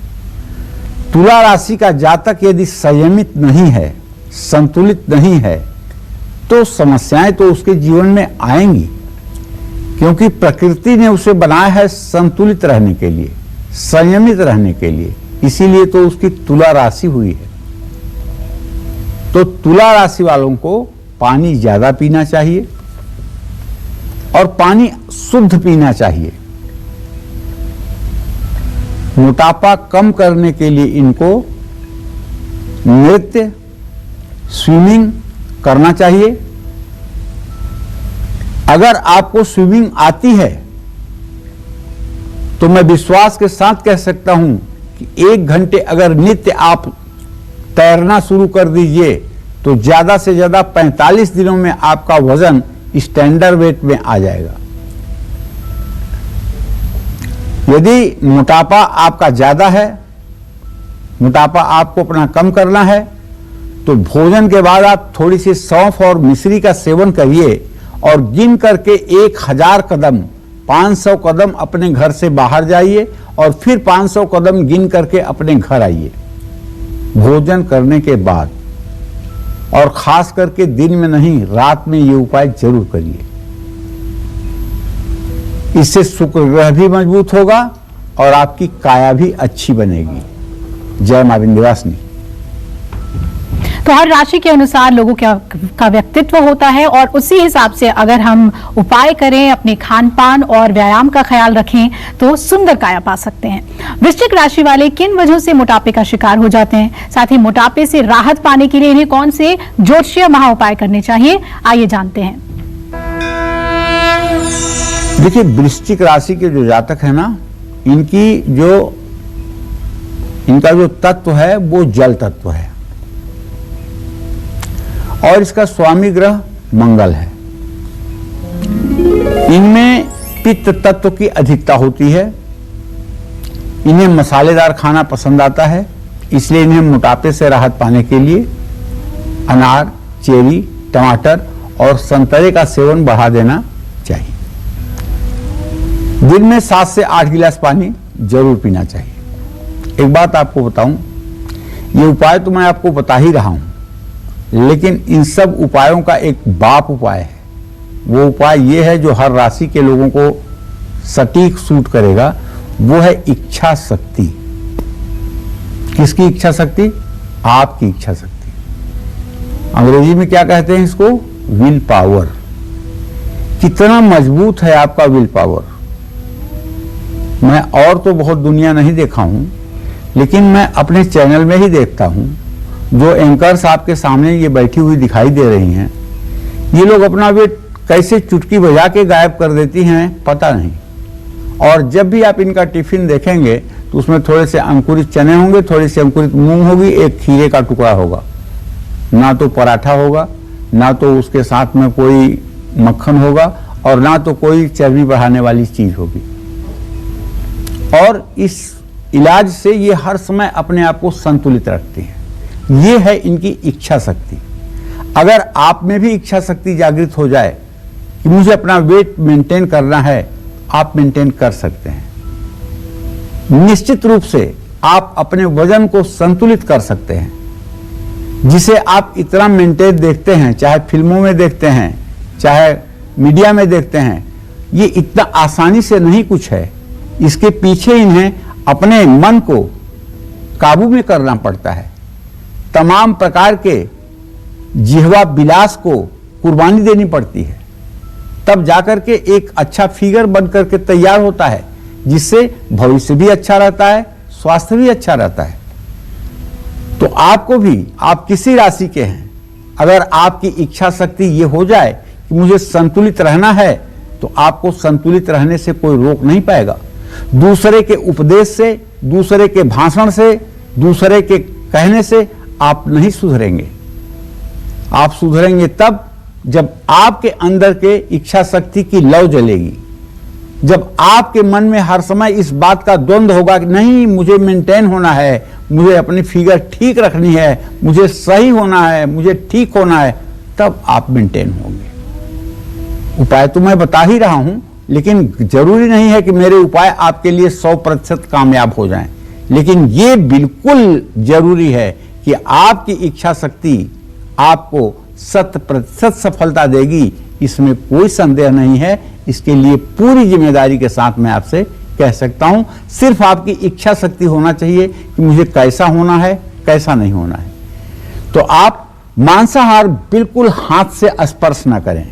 तुला राशि का जातक यदि संयमित नहीं है, संतुलित नहीं है, तो समस्याएं तो उसके जीवन में आएंगी, क्योंकि प्रकृति ने उसे बनाया है संतुलित रहने के लिए, संयमित रहने के लिए, इसीलिए तो उसकी तुला राशि हुई है। तो तुला राशि वालों को पानी ज्यादा पीना चाहिए और पानी शुद्ध पीना चाहिए। मोटापा कम करने के लिए इनको नृत्य, स्विमिंग करना चाहिए। अगर आपको स्विमिंग आती है तो मैं विश्वास के साथ कह सकता हूं कि 1 घंटे अगर नित्य आप तैरना शुरू कर दीजिए तो ज्यादा से ज्यादा 45 दिनों में आपका वजन स्टैंडर्ड वेट में आ जाएगा। यदि मोटापा आपका ज्यादा है, मोटापा आपको अपना कम करना है, तो भोजन के बाद आप थोड़ी सी सौंफ और मिश्री का सेवन करिए और गिन करके 1000 कदम 500 कदम अपने घर से बाहर जाइए और फिर 500 कदम गिन करके अपने घर आइए भोजन करने के बाद, और खास करके दिन में नहीं, रात में ये उपाय जरूर करिए। इससे शुक्र ग्रह भी मजबूत होगा और आपकी काया भी अच्छी बनेगी। जय मां विंध्यवासिनी। तो हर राशि के अनुसार लोगों का व्यक्तित्व होता है और उसी हिसाब से अगर हम उपाय करें, अपने खान पान और व्यायाम का ख्याल रखें तो सुंदर काया पा सकते हैं। वृश्चिक राशि वाले किन वजहों से मोटापे का शिकार हो जाते हैं, साथ ही मोटापे से राहत पाने के लिए इन्हें कौन से ज्योतिषीय महा उपाय करने चाहिए, आइए जानते हैं। देखिए, वृश्चिक राशि के जो जातक है ना, इनका जो तत्व है वो जल तत्व है और इसका स्वामी ग्रह मंगल है। इनमें पित्त तत्व की अधिकता होती है। इन्हें मसालेदार खाना पसंद आता है, इसलिए इन्हें मोटापे से राहत पाने के लिए अनार, चेरी, टमाटर और संतरे का सेवन बढ़ा देना चाहिए। दिन में 7 से 8 गिलास पानी जरूर पीना चाहिए। एक बात आपको बताऊं, ये उपाय तो मैं आपको बता ही रहा हूं, लेकिन इन सब उपायों का एक बाप उपाय है। वो उपाय ये है जो हर राशि के लोगों को सटीक सूट करेगा, वो है इच्छा शक्ति। किसकी इच्छा शक्ति? आपकी इच्छा शक्ति। अंग्रेजी में क्या कहते हैं इसको? Will power. कितना मजबूत है आपका विल पावर। मैं और तो बहुत दुनिया नहीं देखा हूं, लेकिन मैं अपने चैनल में ही देखता हूं। जो एंकर्स आपके सामने ये बैठी हुई दिखाई दे रही हैं, ये लोग अपना वेट कैसे चुटकी बजा के गायब कर देती हैं पता नहीं। और जब भी आप इनका टिफिन देखेंगे तो उसमें थोड़े से अंकुरित चने होंगे, थोड़ी सी अंकुरित मूंग होगी, एक खीरे का टुकड़ा होगा। ना तो पराठा होगा, ना तो उसके साथ में कोई मक्खन होगा, और ना तो कोई चर्बी बढ़ाने वाली चीज होगी। और इस इलाज से ये हर समय अपने आप को संतुलित रखते हैं। ये है इनकी इच्छा शक्ति। अगर आप में भी इच्छा शक्ति जागृत हो जाए कि मुझे अपना वेट मेंटेन करना है, आप मेंटेन कर सकते हैं। निश्चित रूप से आप अपने वजन को संतुलित कर सकते हैं। जिसे आप इतना मेंटेन देखते हैं, चाहे फिल्मों में देखते हैं, चाहे मीडिया में देखते हैं, ये इतना आसानी से नहीं कुछ है। इसके पीछे इन्हें अपने मन को काबू में करना पड़ता है। तमाम प्रकार के जिह्वा विलास को कुर्बानी देनी पड़ती है, तब जाकर के एक अच्छा फिगर बन करके तैयार होता है, जिससे भविष्य भी अच्छा रहता है, स्वास्थ्य भी अच्छा रहता है। तो आपको भी, आप किसी राशि के हैं, अगर आपकी इच्छा शक्ति ये हो जाए कि मुझे संतुलित रहना है, तो आपको संतुलित रहने से कोई रोक नहीं पाएगा। दूसरे के उपदेश से, दूसरे के भाषण से, दूसरे के कहने से आप नहीं सुधरेंगे। आप सुधरेंगे तब जब आपके अंदर के इच्छा शक्ति की लौ जलेगी, जब आपके मन में हर समय इस बात का द्वंद्व होगा कि नहीं, मुझे मेंटेन होना है, मुझे अपनी फिगर ठीक रखनी है, मुझे सही होना है, मुझे ठीक होना है, तब आप मेंटेन होंगे। उपाय तो मैं बता ही रहा हूं, लेकिन जरूरी नहीं है कि मेरे उपाय आपके लिए 100% कामयाब हो जाएं। लेकिन ये बिल्कुल जरूरी है कि आपकी इच्छा शक्ति आपको 100% सफलता देगी, इसमें कोई संदेह नहीं है। इसके लिए पूरी जिम्मेदारी के साथ मैं आपसे कह सकता हूं, सिर्फ आपकी इच्छा शक्ति होना चाहिए कि मुझे कैसा होना है, कैसा नहीं होना है। तो आप मांसाहार बिल्कुल हाथ से स्पर्श न करें।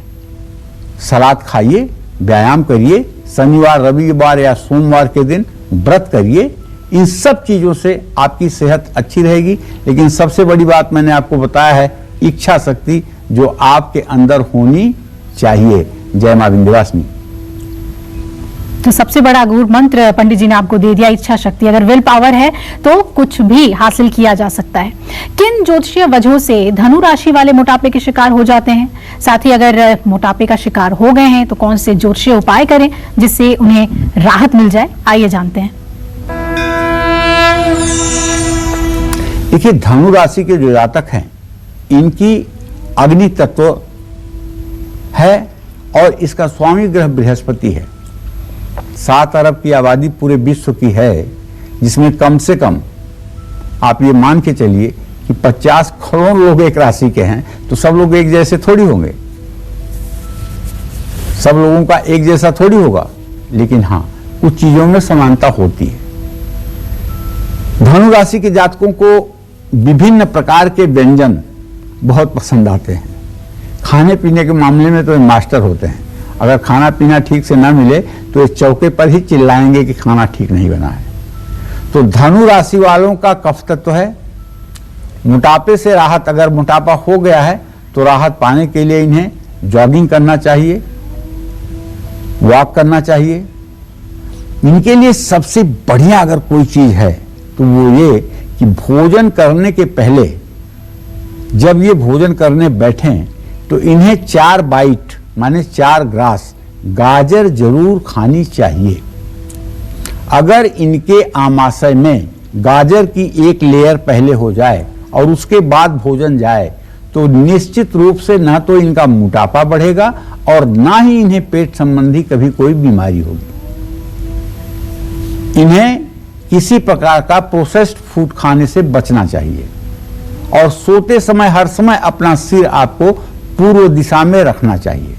सलाद खाइए, व्यायाम करिए, शनिवार, रविवार या सोमवार के दिन व्रत करिए। इन सब चीजों से आपकी सेहत अच्छी रहेगी। लेकिन सबसे बड़ी बात मैंने आपको बताया है, इच्छा शक्ति जो आपके अंदर होनी चाहिए। जय मां विंध्यवासिनी। तो सबसे बड़ा गुरु मंत्र पंडित जी ने आपको दे दिया, इच्छा शक्ति। अगर विल पावर है तो कुछ भी हासिल किया जा सकता है। किन ज्योतिषीय वजहों से धनु राशि वाले मोटापे के शिकार हो जाते हैं, साथ ही अगर मोटापे का शिकार हो गए हैं तो कौन से ज्योतिषीय उपाय करें जिससे उन्हें राहत मिल जाए, आइए जानते हैं। देखिए, धनु राशि के जो जातक हैं, इनकी अग्नि तत्व है और इसका स्वामी ग्रह बृहस्पति है। 7 अरब की आबादी पूरे विश्व की है, जिसमें कम से कम आप ये मान के चलिए कि 50 करोड़ लोग एक राशि के हैं, तो सब लोग एक जैसे थोड़ी होंगे, सब लोगों का एक जैसा थोड़ी होगा, लेकिन हाँ कुछ चीजों में समानता होती है। धनु राशि के जातकों को विभिन्न प्रकार के व्यंजन बहुत पसंद आते हैं। खाने पीने के मामले में तो ये मास्टर होते हैं। अगर खाना पीना ठीक से ना मिले तो इस चौके पर ही चिल्लाएंगे कि खाना ठीक नहीं बना है। तो धनु राशि वालों का कफ तत्व है। मोटापे से राहत, अगर मोटापा हो गया है तो राहत पाने के लिए इन्हें जॉगिंग करना चाहिए, वॉक करना चाहिए। इनके लिए सबसे बढ़िया अगर कोई चीज है तो वो ये कि भोजन करने के पहले जब ये भोजन करने बैठें तो इन्हें 4 बाइट माने 4 ग्रास गाजर जरूर खानी चाहिए। अगर इनके आमाशय में गाजर की एक लेयर पहले हो जाए और उसके बाद भोजन जाए तो निश्चित रूप से ना तो इनका मोटापा बढ़ेगा और ना ही इन्हें पेट संबंधी कभी कोई बीमारी होगी। इन्हें किसी प्रकार का प्रोसेस्ड फूड खाने से बचना चाहिए और सोते समय हर समय अपना सिर आपको पूर्व दिशा में रखना चाहिए।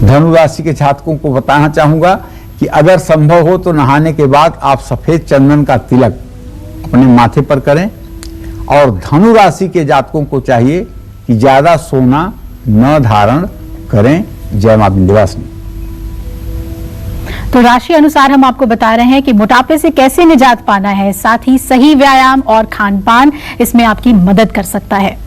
धनु राशि के जातकों को बताना चाहूंगा कि अगर संभव हो तो नहाने के बाद आप सफेद चंदन का तिलक अपने माथे पर करें और धनु राशि के जातकों को चाहिए कि ज्यादा सोना न धारण करें। जय मां विंध्यवासिनी। तो राशि अनुसार हम आपको बता रहे हैं कि मोटापे से कैसे निजात पाना है, साथ ही सही व्यायाम और खान पान इसमें आपकी मदद कर सकता है।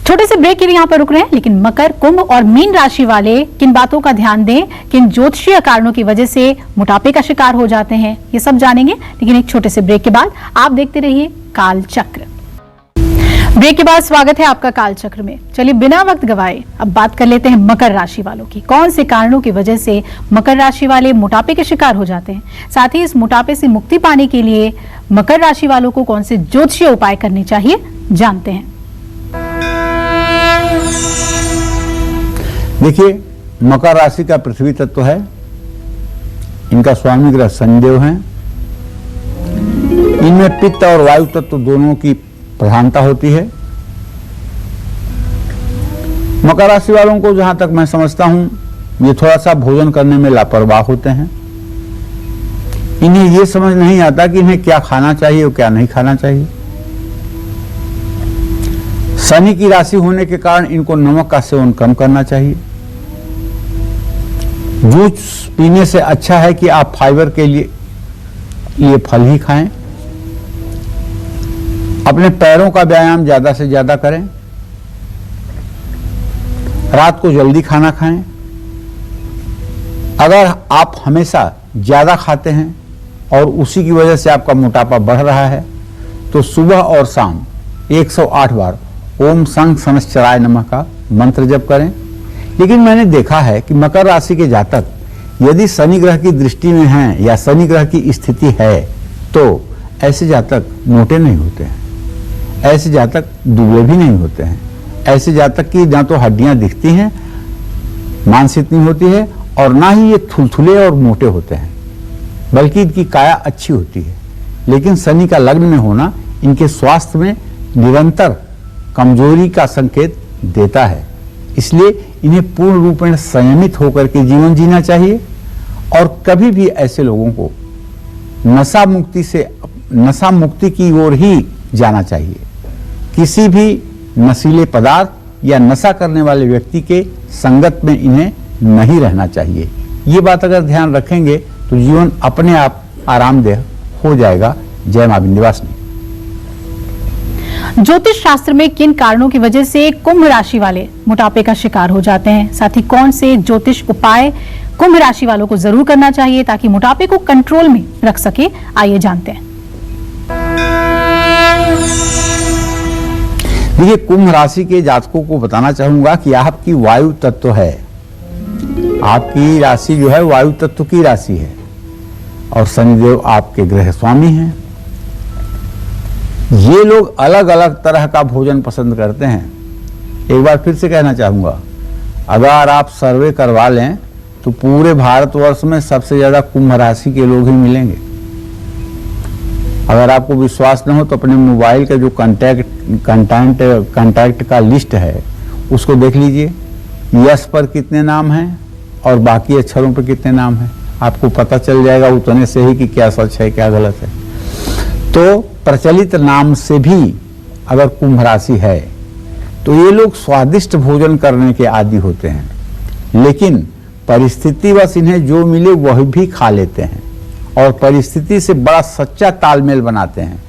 छोटे से ब्रेक के लिए यहाँ पर रुक रहे हैं, लेकिन मकर, कुंभ और मीन राशि वाले किन बातों का ध्यान दें, किन ज्योतिषीय कारणों की वजह से मोटापे का शिकार हो जाते हैं, ये सब जानेंगे। लेकिन एक छोटे से ब्रेक के बाद आप देखते रहिए काल चक्र। ब्रेक के बाद स्वागत है आपका काल चक्र में। चलिए बिना वक्त गवाए अब बात कर लेते हैं मकर राशि वालों की। कौन से कारणों की वजह से मकर राशि वाले मोटापे के शिकार हो जाते हैं, साथ ही इस मोटापे से मुक्ति पाने के लिए मकर राशि वालों को कौन से ज्योतिषीय उपाय करने चाहिए, जानते हैं। देखिए, मकर राशि का पृथ्वी तत्व है। इनका स्वामी ग्रह शनिदेव हैं। इनमें पित्त और वायु तत्व दोनों की प्रधानता होती है। मकर राशि वालों को जहां तक मैं समझता हूं, ये थोड़ा सा भोजन करने में लापरवाह होते हैं। इन्हें ये समझ नहीं आता कि इन्हें क्या खाना चाहिए और क्या नहीं खाना चाहिए। शनि की राशि होने के कारण इनको नमक का सेवन कम करना चाहिए। जूस पीने से अच्छा है कि आप फाइबर के लिए फल ही खाएं। अपने पैरों का व्यायाम ज्यादा से ज्यादा करें। रात को जल्दी खाना खाएं। अगर आप हमेशा ज्यादा खाते हैं और उसी की वजह से आपका मोटापा बढ़ रहा है तो सुबह और शाम 108 बार ओम संग सनश्चराय नमः का मंत्र जप करें। लेकिन मैंने देखा है कि मकर राशि के जातक यदि शनि ग्रह की दृष्टि में हैं या शनि ग्रह की स्थिति है तो ऐसे जातक मोटे नहीं होते हैं, ऐसे जातक दुबले भी नहीं होते हैं। ऐसे जातक की ना तो हड्डियां दिखती हैं, मांसपेशी होती है और ना ही ये थुलथुले और मोटे होते हैं, बल्कि इनकी काया अच्छी होती है। लेकिन शनि का लग्न में होना इनके स्वास्थ्य में निरंतर कमजोरी का संकेत देता है। इसलिए इन्हें पूर्ण रूप में संयमित होकर के जीवन जीना चाहिए और कभी भी ऐसे लोगों को नशा मुक्ति की ओर ही जाना चाहिए। किसी भी नशीले पदार्थ या नशा करने वाले व्यक्ति के संगत में इन्हें नहीं रहना चाहिए। ये बात अगर ध्यान रखेंगे तो जीवन अपने आप आरामदेह हो जाएगा। जय मां विंध्यवासिनी। ज्योतिष शास्त्र में किन कारणों की वजह से कुंभ राशि वाले मोटापे का शिकार हो जाते हैं, साथ ही कौन से ज्योतिष उपाय कुंभ राशि वालों को जरूर करना चाहिए ताकि मोटापे को कंट्रोल में रख सके, आइए जानते हैं। देखिए, कुंभ राशि के जातकों को बताना चाहूंगा कि आपकी वायु तत्व है। आपकी राशि जो है वायु तत्व की राशि है और शनिदेव आपके ग्रह स्वामी हैं। ये लोग अलग अलग तरह का भोजन पसंद करते हैं। एक बार फिर से कहना चाहूंगा, अगर आप सर्वे करवा लें तो पूरे भारतवर्ष में सबसे ज्यादा कुंभ राशि के लोग ही मिलेंगे। अगर आपको विश्वास न हो तो अपने मोबाइल का जो कंटैक्ट का लिस्ट है उसको देख लीजिए। यस पर कितने नाम हैं और बाकी अक्षरों पर कितने नाम हैं, आपको पता चल जाएगा उतने से ही कि क्या सच है क्या गलत है। तो प्रचलित नाम से भी अगर कुंभ राशि है तो ये लोग स्वादिष्ट भोजन करने के आदी होते हैं, लेकिन परिस्थितिवश इन्हें जो मिले वह भी खा लेते हैं और परिस्थिति से बड़ा सच्चा तालमेल बनाते हैं।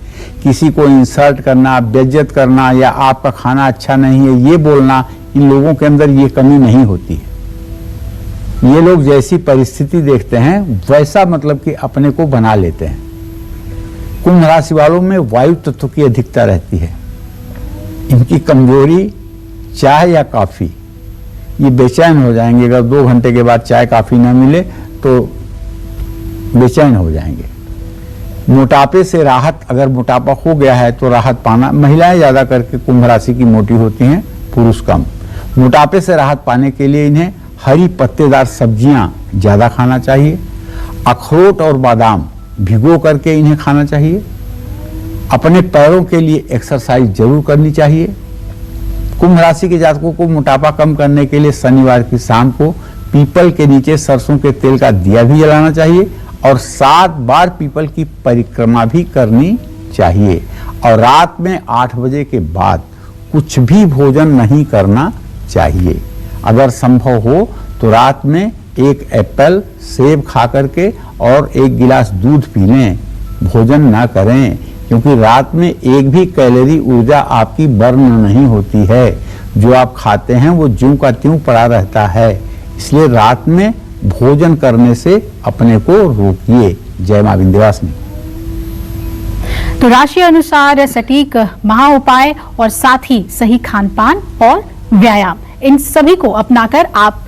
किसी को इंसल्ट करना, बेइज्जत करना या आपका खाना अच्छा नहीं है ये बोलना, इन लोगों के अंदर ये कमी नहीं होती है। ये लोग जैसी परिस्थिति देखते हैं वैसा मतलब कि अपने को बना लेते हैं। कुंभ राशि वालों में वायु तत्व की अधिकता रहती है। इनकी कमजोरी चाय या कॉफी, ये बेचैन हो जाएंगे अगर 2 घंटे के बाद चाय कॉफी ना मिले तो बेचैन हो जाएंगे। मोटापे से राहत, अगर मोटापा हो गया है तो राहत पाना, महिलाएं ज्यादा करके कुंभ राशि की मोटी होती हैं, पुरुष कम। मोटापे से राहत पाने के लिए इन्हें हरी पत्तेदार सब्जियां ज्यादा खाना चाहिए। अखरोट और बादाम भिगो करके इन्हें खाना चाहिए। अपने पैरों के लिए एक्सरसाइज जरूर करनी चाहिए। कुंभ राशि के जातकों को मोटापा कम करने के लिए शनिवार की शाम को पीपल के नीचे सरसों के तेल का दिया भी जलाना चाहिए और 7 बार पीपल की परिक्रमा भी करनी चाहिए। और रात में 8 बजे के बाद कुछ भी भोजन नहीं करना चाहिए। अगर संभव हो तो रात में 1 एप्पल सेब खा करके और 1 गिलास दूध पी लें, भोजन ना करें, क्योंकि रात में एक भी कैलोरी ऊर्जा आपकी बर्न नहीं होती है। जो आप खाते हैं वो ज्यों का त्यों पड़ा रहता है। इसलिए रात में भोजन करने से अपने को रोकिए। जय मां विंध्यवासिनी। तो राशि अनुसार सटीक महा उपाय और साथ ही सही खान पान और व्यायाम, इन सभी को अपनाकर आप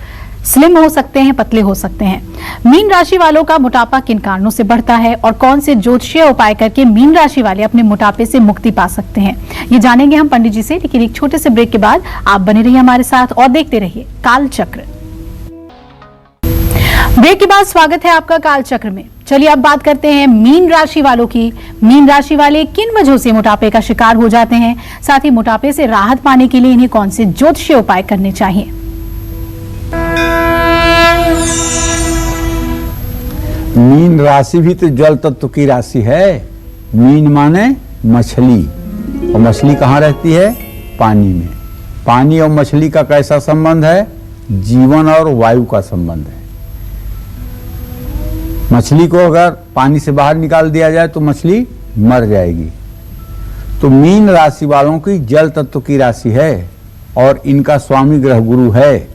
स्लिम हो सकते हैं, पतले हो सकते हैं। मीन राशि वालों का मोटापा किन कारणों से बढ़ता है और कौन से ज्योतिषीय उपाय करके मीन राशि वाले अपने मोटापे से मुक्ति पा सकते हैं, ये जानेंगे हम पंडित जी से। लेकिन एक छोटे से ब्रेक के बाद आप बने रहिए हमारे साथ और देखते रहिए काल चक्र। ब्रेक के बाद स्वागत है आपका काल चक्र में। चलिए अब बात करते हैं मीन राशि वालों की। मीन राशि वाले किन वजहों से मोटापे का शिकार हो जाते हैं, साथ ही मोटापे से राहत पाने के लिए इन्हें कौन से ज्योतिषीय उपाय करने चाहिए। मीन राशि भी तो जल तत्व की राशि है। मीन माने मछली, और मछली कहाँ रहती है? पानी में। पानी और मछली का कैसा संबंध है? जीवन और वायु का संबंध है। मछली को अगर पानी से बाहर निकाल दिया जाए तो मछली मर जाएगी। तो मीन राशि वालों की जल तत्व की राशि है और इनका स्वामी ग्रह गुरु है।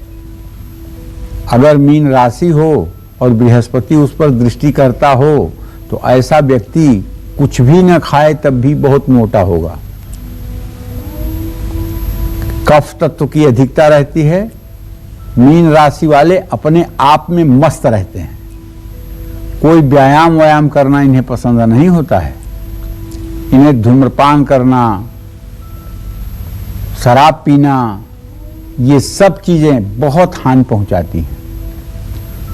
अगर मीन राशि हो और बृहस्पति उस पर दृष्टि करता हो तो ऐसा व्यक्ति कुछ भी न खाए तब भी बहुत मोटा होगा। कफ तत्व की अधिकता रहती है। मीन राशि वाले अपने आप में मस्त रहते हैं। कोई व्यायाम करना इन्हें पसंद नहीं होता है। इन्हें धूम्रपान करना, शराब पीना, ये सब चीजें बहुत हानि पहुंचाती हैं।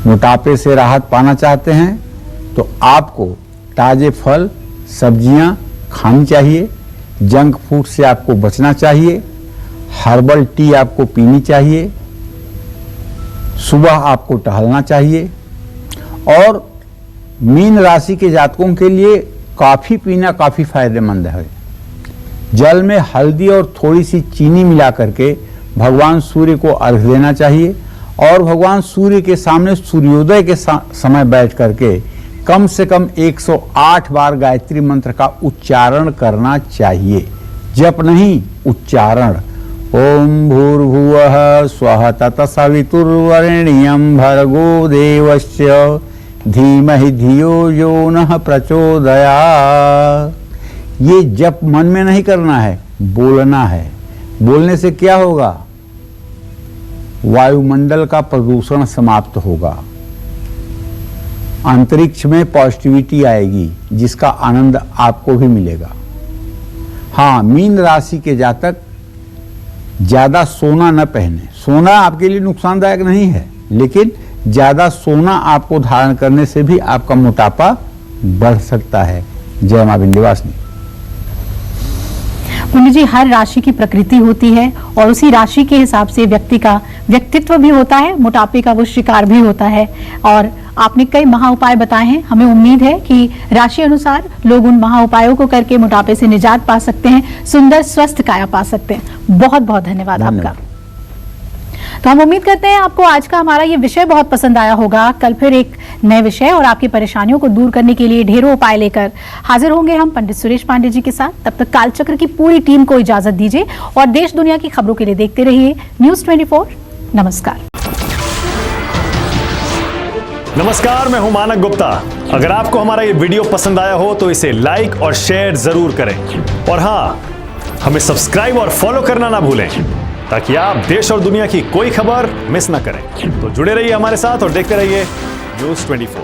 मोटापे से राहत पाना चाहते हैं तो आपको ताजे फल सब्जियां खानी चाहिए। जंक फूड से आपको बचना चाहिए। हर्बल टी आपको पीनी चाहिए। सुबह आपको टहलना चाहिए। और मीन राशि के जातकों के लिए कॉफी पीना काफी फायदेमंद है। जल में हल्दी और थोड़ी सी चीनी मिला करके भगवान सूर्य को अर्घ देना चाहिए और भगवान सूर्य के सामने सूर्योदय के समय बैठ करके कम से कम 108 बार गायत्री मंत्र का उच्चारण करना चाहिए। जप नहीं, उच्चारण। ओम भूर्भुवः स्वः तत्सवितुर्वरेण्यं भर्गो देवस्य धीमहि धियो यो नः प्रचोदयात्। ये जप मन में नहीं करना है, बोलना है। बोलने से क्या होगा? वायुमंडल का प्रदूषण समाप्त होगा। अंतरिक्ष में पॉजिटिविटी आएगी जिसका आनंद आपको भी मिलेगा। हाँ, मीन राशि के जातक ज्यादा सोना न पहने। सोना आपके लिए नुकसानदायक नहीं है, लेकिन ज्यादा सोना आपको धारण करने से भी आपका मोटापा बढ़ सकता है। जय मां विंध्यवासिनी। पुण्य जी, हर राशि की प्रकृति होती है और उसी राशि के हिसाब से व्यक्ति का व्यक्तित्व भी होता है, मोटापे का वो शिकार भी होता है। और आपने कई महा उपाय बताए हैं। हमें उम्मीद है कि राशि अनुसार लोग उन महा उपायों को करके मोटापे से निजात पा सकते हैं, सुंदर स्वस्थ काया पा सकते हैं। बहुत बहुत धन्यवाद आपका। तो हम उम्मीद करते हैं आपको आज का हमारा ये विषय बहुत पसंद आया होगा। कल फिर एक नए विषय और आपकी परेशानियों को दूर करने के लिए ढेरों उपाय लेकर हाजिर होंगे हम पंडित सुरेश पांडे जी के साथ। तब तक कालचक्र की पूरी टीम को इजाजत दीजिए और देश दुनिया की खबरों के लिए देखते रहिए न्यूज़ 24। नमस्कार। नमस्कार, मैं हूं मानक गुप्ता। अगर आपको हमारा ये वीडियो पसंद आया हो तो इसे लाइक और शेयर जरूर करें और हाँ, हमें सब्सक्राइब और फॉलो करना ना भूलें ताकि आप देश और दुनिया की कोई खबर मिस ना करें। तो जुड़े रहिए हमारे साथ और देखते रहिए न्यूज़ 24।